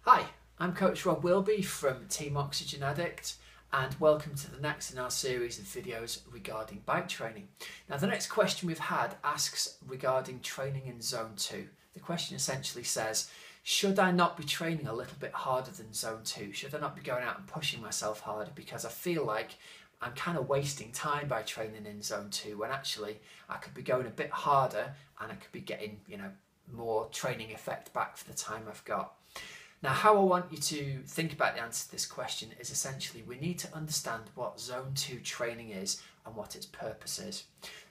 Hi, I'm Coach Rob Wilby from Team Oxygen Addict, and welcome to the next in our series of videos regarding bike training. Now, the next question we've had asks regarding training in Zone 2. The question essentially says, should I not be training a little bit harder than Zone 2? Should I not be going out and pushing myself harder because I feel like I'm kind of wasting time by training in Zone 2 when actually I could be going a bit harder and I could be getting, more training effect back for the time I've got. Now, how I want you to think about the answer to this question is essentially we need to understand what Zone 2 training is and what its purpose is.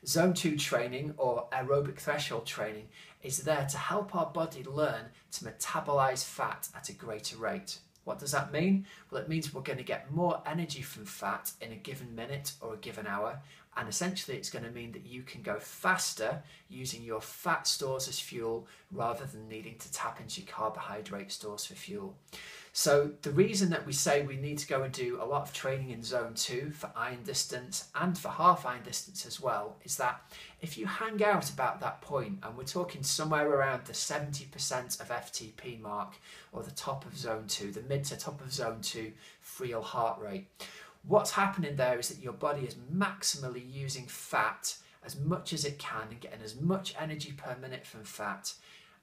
Zone 2 training, or aerobic threshold training, is there to help our body learn to metabolize fat at a greater rate. What does that mean? Well, it means we're going to get more energy from fat in a given minute or a given hour, and essentially it's going to mean that you can go faster using your fat stores as fuel rather than needing to tap into your carbohydrate stores for fuel. So the reason that we say we need to go and do a lot of training in Zone 2 for iron distance and for half iron distance as well is that if you hang out about that point, and we're talking somewhere around the 70% of FTP mark, or the top of Zone 2, the mid to top of Zone 2 real heart rate, what's happening there is that your body is maximally using fat as much as it can and getting as much energy per minute from fat.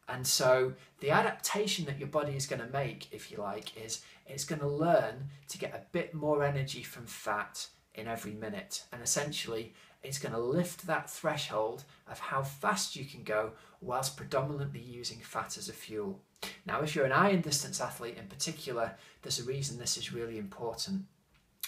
And so the adaptation that your body is going to make, if you like, is it's going to learn to get a bit more energy from fat in every minute. And essentially, it's going to lift that threshold of how fast you can go whilst predominantly using fat as a fuel. Now, if you're an iron distance athlete in particular, there's a reason this is really important.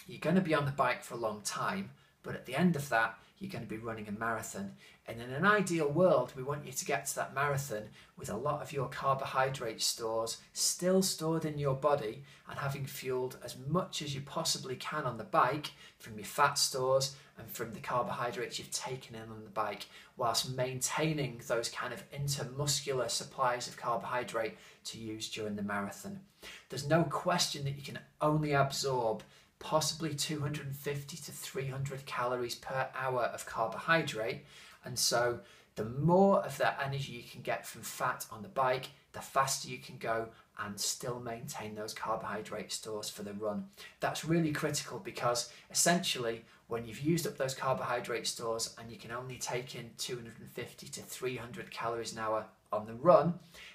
You're going to be on the bike for a long time, but at the end of that, you're going to be running a marathon. And in an ideal world, we want you to get to that marathon with a lot of your carbohydrate stores still stored in your body and having fueled as much as you possibly can on the bike from your fat stores and from the carbohydrates you've taken in on the bike, whilst maintaining those kind of intermuscular supplies of carbohydrate to use during the marathon. There's no question that you can only absorb possibly 250 to 300 calories per hour of carbohydrate, and so the more of that energy you can get from fat on the bike, the faster you can go and still maintain those carbohydrate stores for the run. That's really critical because essentially when you've used up those carbohydrate stores and you can only take in 250 to 300 calories an hour on the run,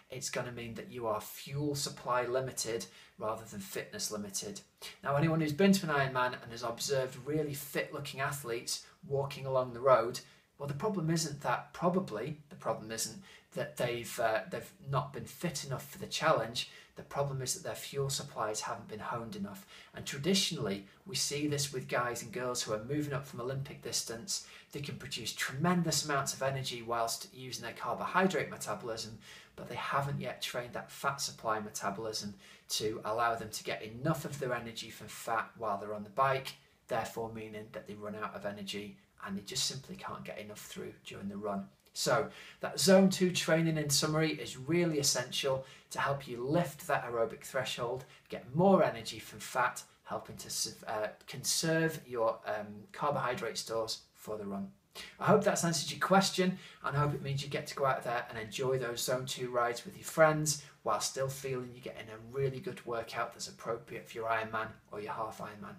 it's going to mean that you are fuel supply limited rather than fitness limited. Now, anyone who's been to an Ironman and has observed really fit looking athletes walking along the road, well, the problem isn't that they've not been fit enough for the challenge. The problem is that their fuel supplies haven't been honed enough. And traditionally, we see this with guys and girls who are moving up from Olympic distance. They can produce tremendous amounts of energy whilst using their carbohydrate metabolism, but they haven't yet trained that fat supply metabolism to allow them to get enough of their energy from fat while they're on the bike, therefore meaning that they run out of energy and they just simply can't get enough through during the run. So that Zone 2 training, in summary, is really essential to help you lift that aerobic threshold, get more energy from fat, helping to conserve your carbohydrate stores for the run. I hope that's answered your question, and I hope it means you get to go out there and enjoy those Zone 2 rides with your friends while still feeling you're getting a really good workout that's appropriate for your Ironman or your half Ironman.